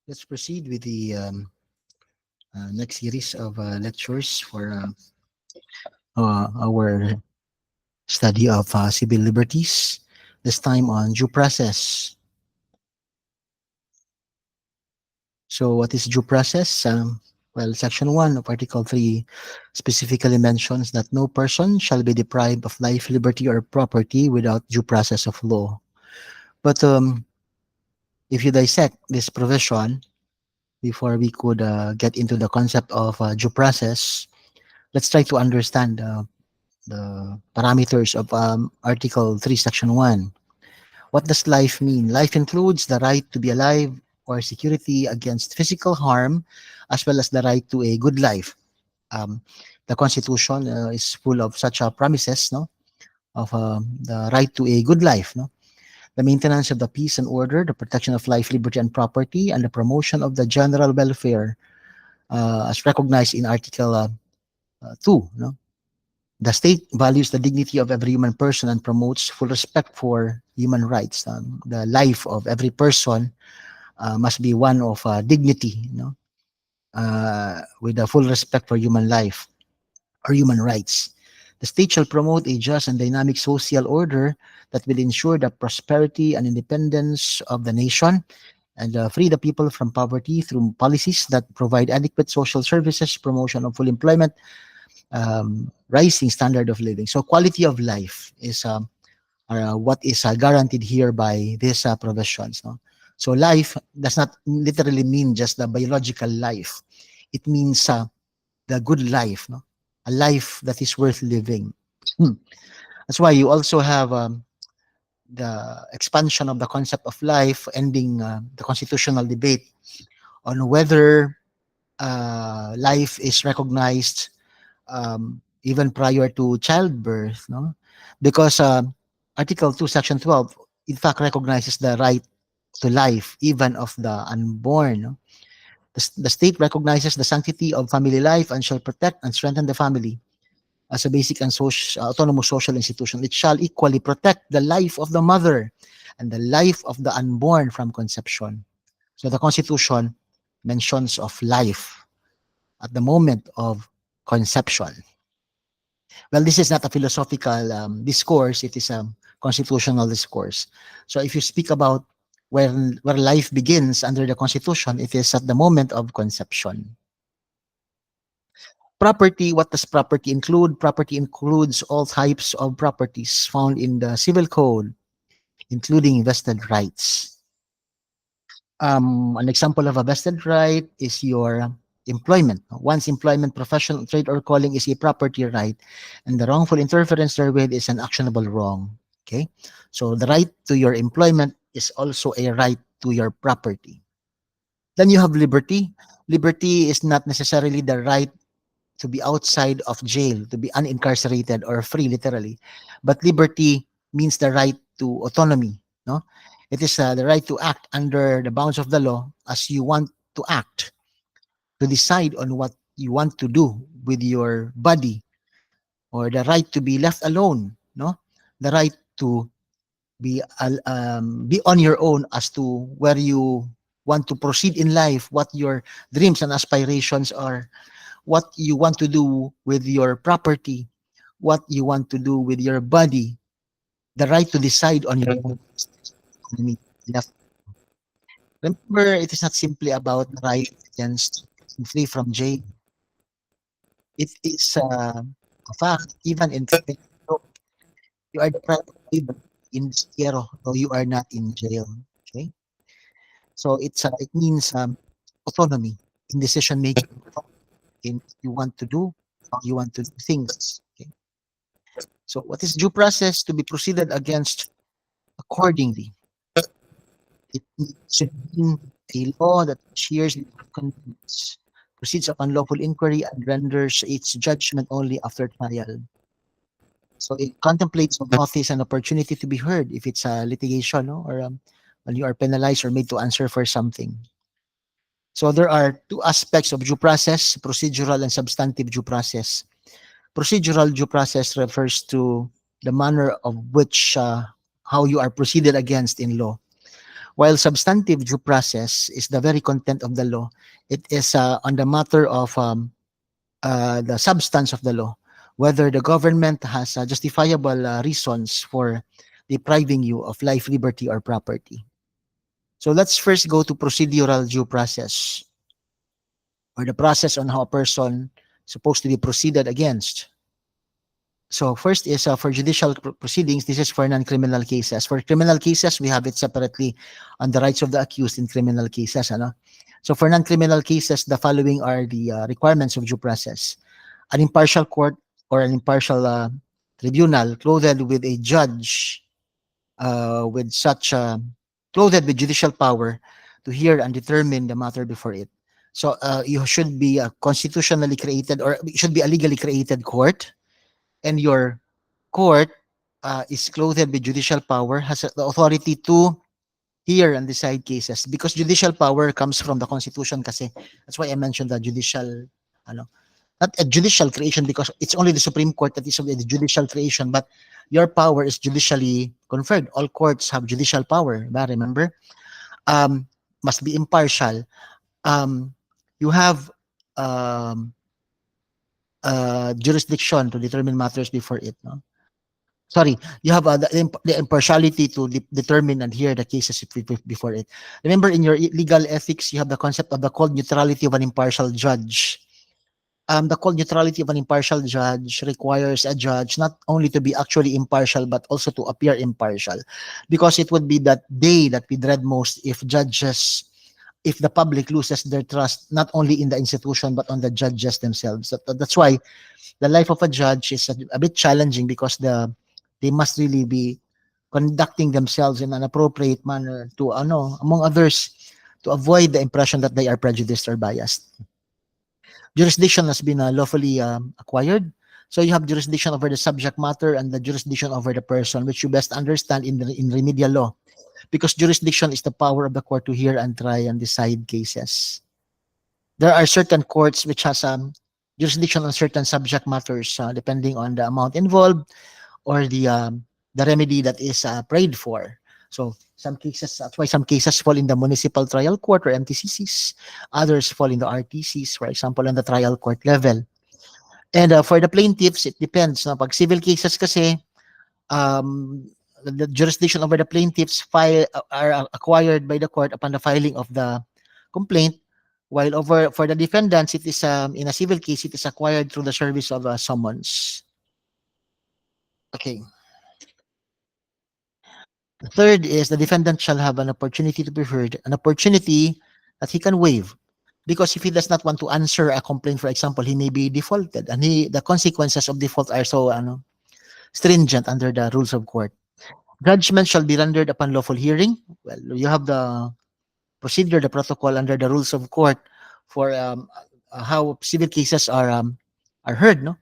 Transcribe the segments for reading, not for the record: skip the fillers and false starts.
Let's proceed with the next series of lectures for our study of civil liberties, this time on due process. So, what is due process? Well, Section 1 of Article 3 specifically mentions that no person shall be deprived of life, liberty, or property without due process of law. But if you dissect this provision, before we could get into the concept of due process, let's try to understand the parameters of Article 3, Section 1. What does life mean? Life includes the right to be alive or security against physical harm, as well as the right to a good life. Um, the Constitution is full of such promises, no, of the right to a good life, no, the maintenance of the peace and order, the protection of life, liberty, and property, and the promotion of the general welfare, as recognized in Article 2, no. The state values the dignity of every human person and promotes full respect for human rights. The life of every person must be one of dignity, with a full respect for human life or human rights. The state shall promote a just and dynamic social order that will ensure the prosperity and independence of the nation and free the people from poverty through policies that provide adequate social services, promotion of full employment, rising standard of living. So quality of life is what is guaranteed here by these provisions. No? So life does not literally mean just the biological life. It means the good life, no? A life that is worth living. That's why you also have the expansion of the concept of life, ending the constitutional debate on whether life is recognized even prior to childbirth, no? Because Article 2, Section 12, in fact, recognizes the right to life even of the unborn. No? The state recognizes the sanctity of family life and shall protect and strengthen the family as a basic and autonomous social institution. It shall equally protect the life of the mother and the life of the unborn from conception. So the Constitution mentions of life at the moment of conception. Well, this is not a philosophical discourse, it is a constitutional discourse. So if you speak about where life begins under the Constitution, it is at the moment of conception. Property, what does property include? Property includes all types of properties found in the Civil Code, including vested rights. An example of a vested right is your employment. One's employment, profession, trade, or calling is a property right, and the wrongful interference therewith is an actionable wrong. Okay, so the right to your employment is also a right to your property. Then you have liberty. Liberty is not necessarily the right to be outside of jail, to be unincarcerated or free, literally, but liberty means the right to autonomy. No, it is the right to act under the bounds of the law as you want to act, to decide on what you want to do with your body, or the right to be left alone, no, the right to be on your own as to where you want to proceed in life, what your dreams and aspirations are, what you want to do with your property, what you want to do with your body, the right to decide on your own autonomy. Left. Remember, it is not simply about the right against being free from jail. It is a fact, even in you are deprived of freedom in Stiero, though you are not in jail. Okay, so it means autonomy in decision making, in what you want to do, how you want to do things. Okay, so what is due process? To be proceeded against accordingly. It should mean a law that shares the contents, proceeds upon lawful inquiry, and renders its judgment only after trial. So it contemplates of notice and opportunity to be heard if it's a litigation, no? Or when you are penalized or made to answer for something. So there are two aspects of due process: procedural and substantive due process. Procedural due process refers to the manner of which how you are proceeded against in law. While substantive due process is the very content of the law, it is on the matter of the substance of the law, whether the government has justifiable reasons for depriving you of life, liberty, or property. So let's first go to procedural due process, or the process on how a person is supposed to be proceeded against. So first is for judicial proceedings. This is for non-criminal cases. For criminal cases, we have it separately on the rights of the accused in criminal cases. Ano? So for non-criminal cases, the following are the requirements of due process. An impartial court or an impartial tribunal clothed with a judge with such clothed with judicial power to hear and determine the matter before it. So you should be a constitutionally created, or it should be a legally created court, and your court is clothed with judicial power, has the authority to hear and decide cases, because judicial power comes from the Constitution kasi. That's why I mentioned the judicial, ano, not a judicial creation, because it's only the Supreme Court that is of the judicial creation, but your power is judicially conferred. All courts have judicial power, ba? Remember? Must be impartial. You have jurisdiction to determine matters before it. No? Sorry, you have the impartiality to determine and hear the cases before it. Remember, in your legal ethics, you have the concept of the cold neutrality of an impartial judge. The cold neutrality of an impartial judge requires a judge not only to be actually impartial, but also to appear impartial, because it would be that day that we dread most if the public loses their trust, not only in the institution, but on the judges themselves. That's why the life of a judge is a bit challenging, because they must really be conducting themselves in an appropriate manner to, among others, to avoid the impression that they are prejudiced or biased. Jurisdiction has been lawfully acquired. So you have jurisdiction over the subject matter and the jurisdiction over the person, which you best understand in remedial law, because jurisdiction is the power of the court to hear and try and decide cases. There are certain courts which has jurisdiction on certain subject matters, depending on the amount involved or the remedy that is prayed for. So some cases, that's why some cases fall in the municipal trial court or MTCCs. Others fall in the RTCs, for example, on the trial court level. And for the plaintiffs, it depends. No? Pag civil cases kasi, the jurisdiction over the plaintiffs are acquired by the court upon the filing of the complaint, while for the defendants, it is in a civil case, it is acquired through the service of a summons. Okay. The third is the defendant shall have an opportunity to be heard, an opportunity that he can waive. Because if he does not want to answer a complaint, for example, he may be defaulted, and the consequences of default are so stringent under the rules of court. Judgment shall be rendered upon lawful hearing. Well, you have the procedure, the protocol under the rules of court for how civil cases are heard, no?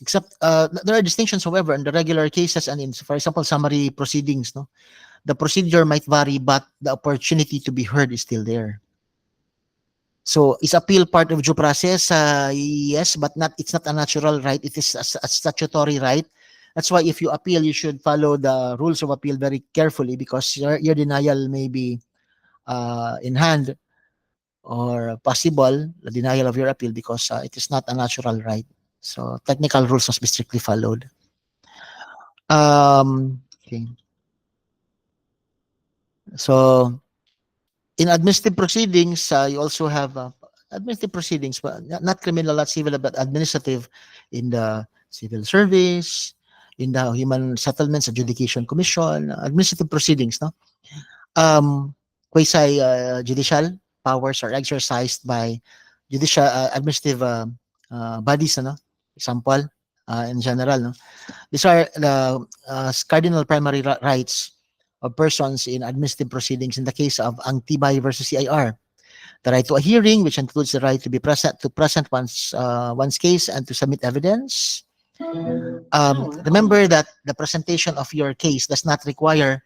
Except there are distinctions, however, in the regular cases and in, for example, summary proceedings, no? The procedure might vary, but the opportunity to be heard is still there. So is appeal part of due process? Yes, but it's not a natural right. It is a statutory right. That's why if you appeal, you should follow the rules of appeal very carefully, because your denial may be in hand or possible, the denial of your appeal, because it is not a natural right. So technical rules must be strictly followed. Okay. So in administrative proceedings, you also have administrative proceedings, but not criminal, not civil, but administrative, in the civil service, in the Human Settlements Adjudication Commission, administrative proceedings, no? Quasi judicial powers are exercised by judicial administrative bodies, no? Example, in general, no? These are the cardinal primary rights of persons in administrative proceedings in the case of Ang Tibay versus CIR. The right to a hearing, which includes the right to be present one's case and to submit evidence. Remember that the presentation of your case does not require,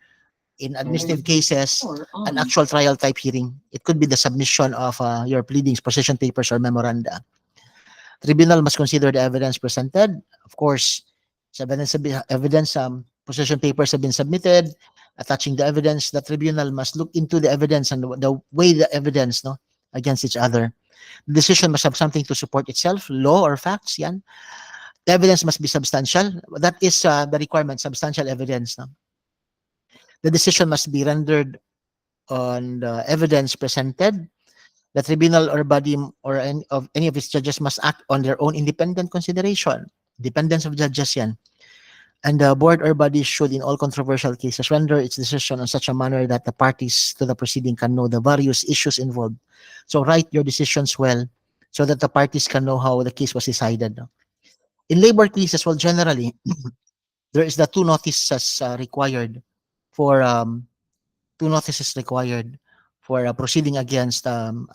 in administrative cases, an actual trial type hearing. It could be the submission of your pleadings, position papers, or memoranda. Tribunal must consider the evidence presented. Of course, evidence position papers have been submitted. attaching the evidence. The tribunal must look into the evidence and weigh the evidence, no, against each other. The decision must have something to support itself, law or facts. Yan. The evidence must be substantial. That is the requirement, substantial evidence. No? The decision must be rendered on the evidence presented. The tribunal or body or any of its judges must act on their own independent consideration. Dependence of judges yan. And the board or body should, in all controversial cases, render its decision in such a manner that the parties to the proceeding can know the various issues involved. So write your decisions well so that the parties can know how the case was decided. No? In labor cases, well, generally, there is the two notices required for two notices required for proceeding against an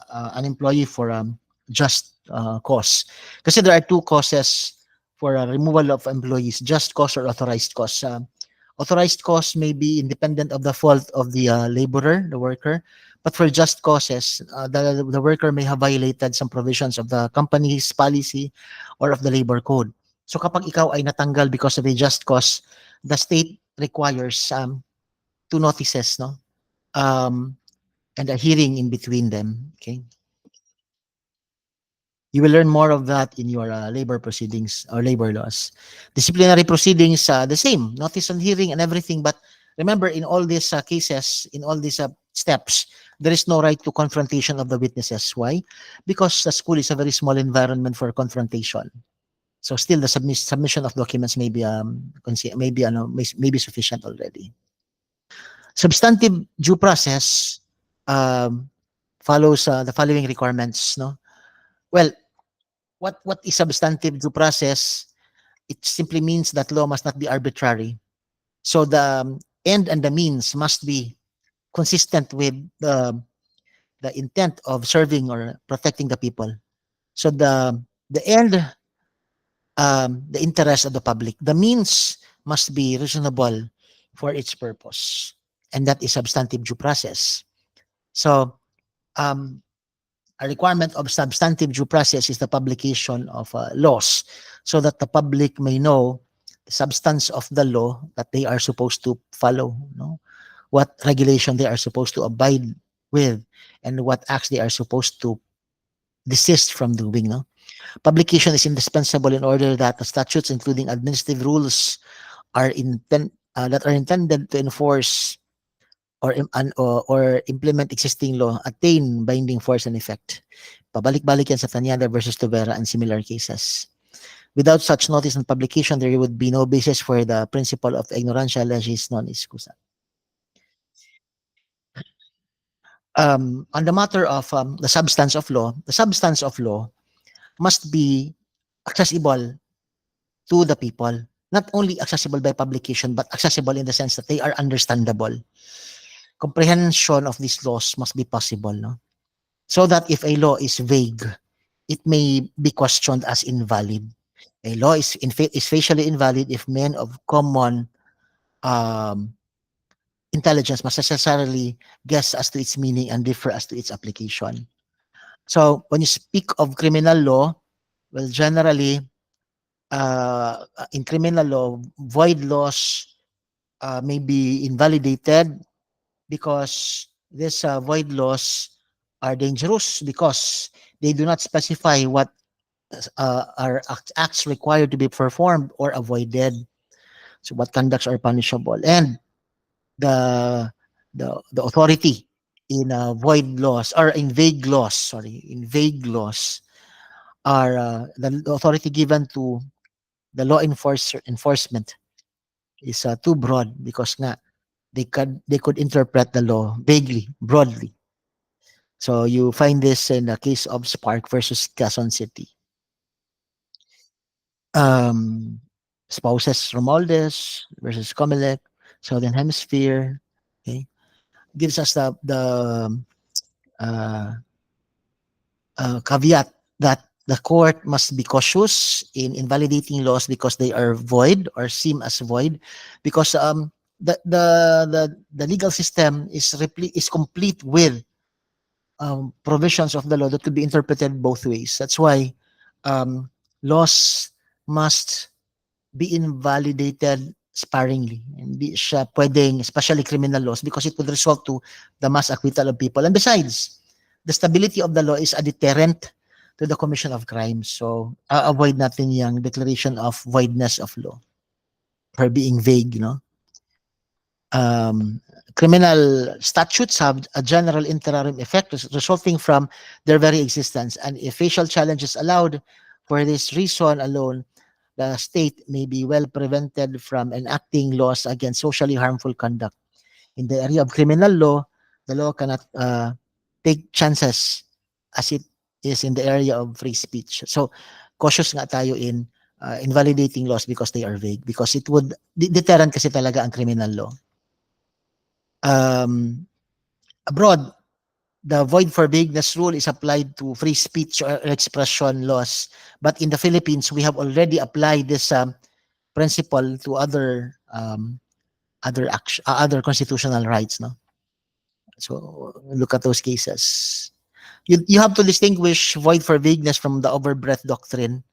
employee for just cause. Kasi there are two causes for removal of employees, just cause or authorized cause. Authorized cause may be independent of the fault of the laborer, the worker, but for just causes, the worker may have violated some provisions of the company's policy or of the labor code. So kapag ikaw ay natanggal because of a just cause, the state requires two notices, no? And a hearing in between them. Okay. You will learn more of that in your labor proceedings or labor laws. Disciplinary proceedings, the same, notice and hearing and everything. But remember, in all these cases, in all these steps, there is no right to confrontation of the witnesses. Why? Because the school is a very small environment for confrontation. So still, the submission of documents may be maybe sufficient already. Substantive due process follows the following requirements. No, well, what is substantive due process? It simply means that law must not be arbitrary. So the end and the means must be consistent with the intent of serving or protecting the people. So the end, the interest of the public. The means must be reasonable for its purpose, and that is substantive due process. So um, a requirement of substantive due process is the publication of laws so that the public may know the substance of the law that they are supposed to follow, no? What regulation they are supposed to abide with, and what acts they are supposed to desist from doing. No? Publication is indispensable in order that the statutes, including administrative rules, that are intended to enforce or implement existing law attain binding force and effect. Pabalik-balik yan sa Tanyada versus Tuvera and similar cases. Without such notice and publication, there would be no basis for the principle of ignorantia legis non excusa. On the matter of the substance of law must be accessible to the people. Not only accessible by publication, but accessible in the sense that they are understandable. Comprehension of these laws must be possible, no? So that if a law is vague, it may be questioned as invalid. A law is facially invalid if men of common um, intelligence must necessarily guess as to its meaning and differ as to its application. So when you speak of criminal law, well, generally, in criminal law, void laws may be invalidated because these void laws are dangerous because they do not specify what are acts required to be performed or avoided. So what conducts are punishable, and the the authority in void laws or in vague laws, in vague laws are the authority given to the law enforcement is too broad because nga they could interpret the law vaguely, broadly. So you find this in the case of Spark versus Quezon City. Um, Spouses Romualdez versus Comelec, Southern Hemisphere. Okay, gives us the uh, caveat that the court must be cautious in invalidating laws because they are void or seem as void, because the legal system is complete with provisions of the law that could be interpreted both ways. That's why laws must be invalidated sparingly. Hindi siya pwedeng, especially criminal laws, because it would result to the mass acquittal of people. And besides, the stability of the law is a deterrent to the commission of crimes. So, avoid natin yung declaration of voidness of law for being vague, you know. Criminal statutes have a general interim effect resulting from their very existence. And if facial challenge is allowed for this reason alone, the state may be well prevented from enacting laws against socially harmful conduct. In the area of criminal law, the law cannot take chances as it is in the area of free speech. So, cautious nga tayo in invalidating laws because they are vague, because it would deterrent kasi talaga ang criminal law. Abroad, the void for vagueness rule is applied to free speech or expression laws. But in the Philippines, we have already applied this principle to other constitutional rights. No, so look at those cases. You have to distinguish void for vagueness from the overbreadth doctrine.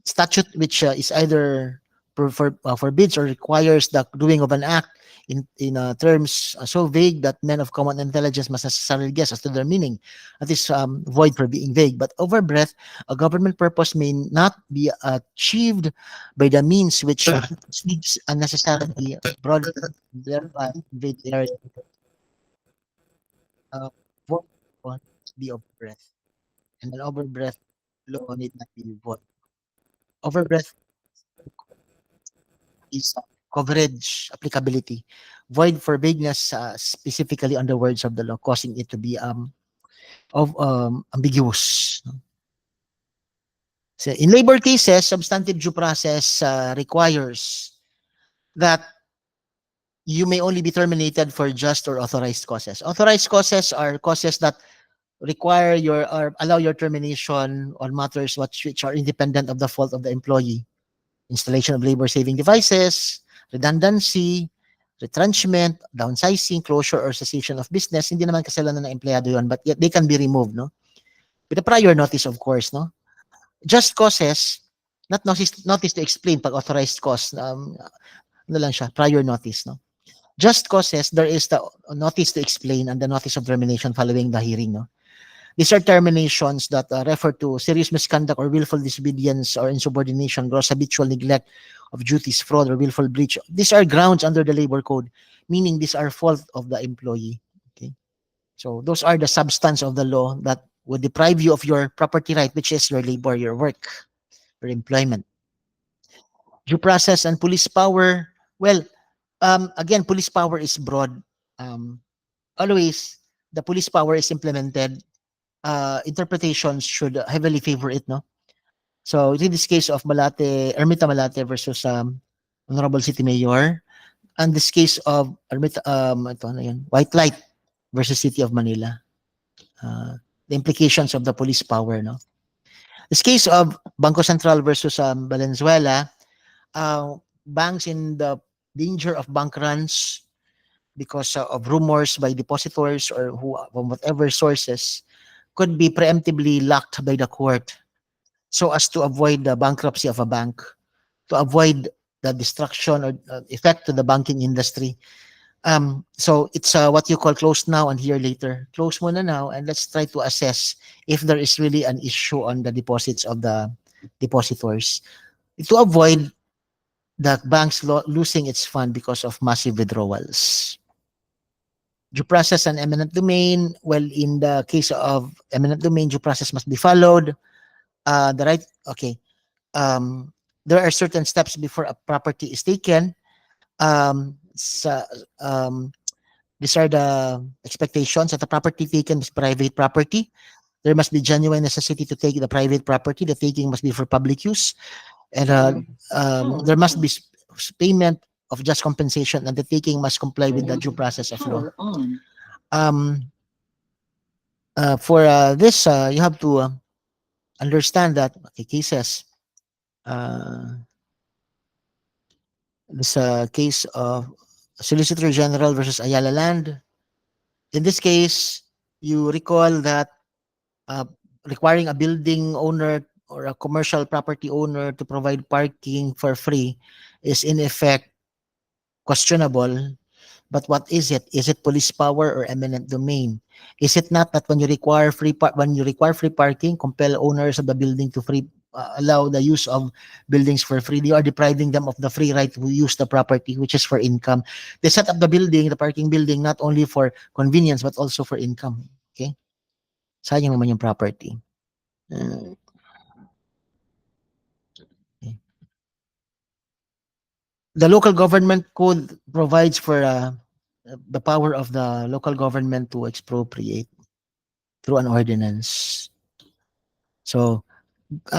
Statute which is either forbids or requires the doing of an act in terms so vague that men of common intelligence must necessarily guess as to their meaning. That is void for being vague. But overbreadth, a government purpose may not be achieved by the means which needs unnecessarily broad, thereby invade the area. Void must be overbreadth, and an overbreadth law need not be void. Overbreadth is coverage applicability. Void for vagueness specifically on the words of the law, causing it to be ambiguous. So in labor cases, substantive due process requires that you may only be terminated for just or authorized causes. Authorized causes are causes that require your or allow your termination on matters which are independent of the fault of the employee. Installation of labor-saving devices, redundancy, retrenchment, downsizing, closure, or cessation of business. Hindi naman kasalanan ng empleyado yun, but yet they can be removed, no? With a prior notice, of course, no? Just causes, not notice to explain pag authorized cause, ano lang siya, prior notice, no? Just causes, there is the notice to explain and the notice of termination following the hearing, no? These are terminations that refer to serious misconduct or willful disobedience or insubordination, gross habitual neglect of duties, fraud, or willful breach. These are grounds under the labor code, meaning these are fault of the employee. Okay, so those are the substance of the law that would deprive you of your property right, which is your labor, your work, your employment. Due process and police power. Well, again, police power is broad. Always, the police power is implemented. Interpretations should heavily favor it, no? So in this case of Malate, Ermita Malate versus Honorable City Mayor, and this case of Ermita, ito na yun, White Light versus City of Manila, the implications of the police power, no? This case of Bangko Sentral versus Valenzuela, banks in the danger of bank runs because of rumors by depositors or who from whatever sources could be preemptively locked by the court so as to avoid the bankruptcy of a bank, to avoid the destruction or effect to the banking industry. So it's what you call close now and here later. Close muna now and let's try to assess if there is really an issue on the deposits of the depositors to avoid the banks losing its fund because of massive withdrawals. Due process and eminent domain. Well, in the case of eminent domain, due process must be followed. The right, okay. There are certain steps before a property is taken. So, these are the expectations that the property taken is private property. There must be genuine necessity to take the private property. The taking must be for public use. And there must be payment of just compensation, and the taking must comply with the due process of law. For this, you have to understand that okay, cases. This case of Solicitor General versus Ayala Land. In this case, you recall that requiring a building owner or a commercial property owner to provide parking for free is in effect questionable. But what is it? Is it police power or eminent domain? Is it not that when you require free parking, compel owners of the building to allow the use of buildings for free? You are depriving them of the free right to use the property, which is for income. They set up the parking building, not only for convenience but also for income. Okay, sayang naman yung property. Uh, okay. The local government code provides for the power of the local government to expropriate through an ordinance. So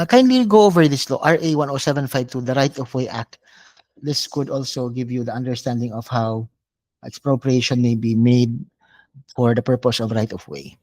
kindly go over this law, RA 10752, the Right of Way Act. This could also give you the understanding of how expropriation may be made for the purpose of right of way.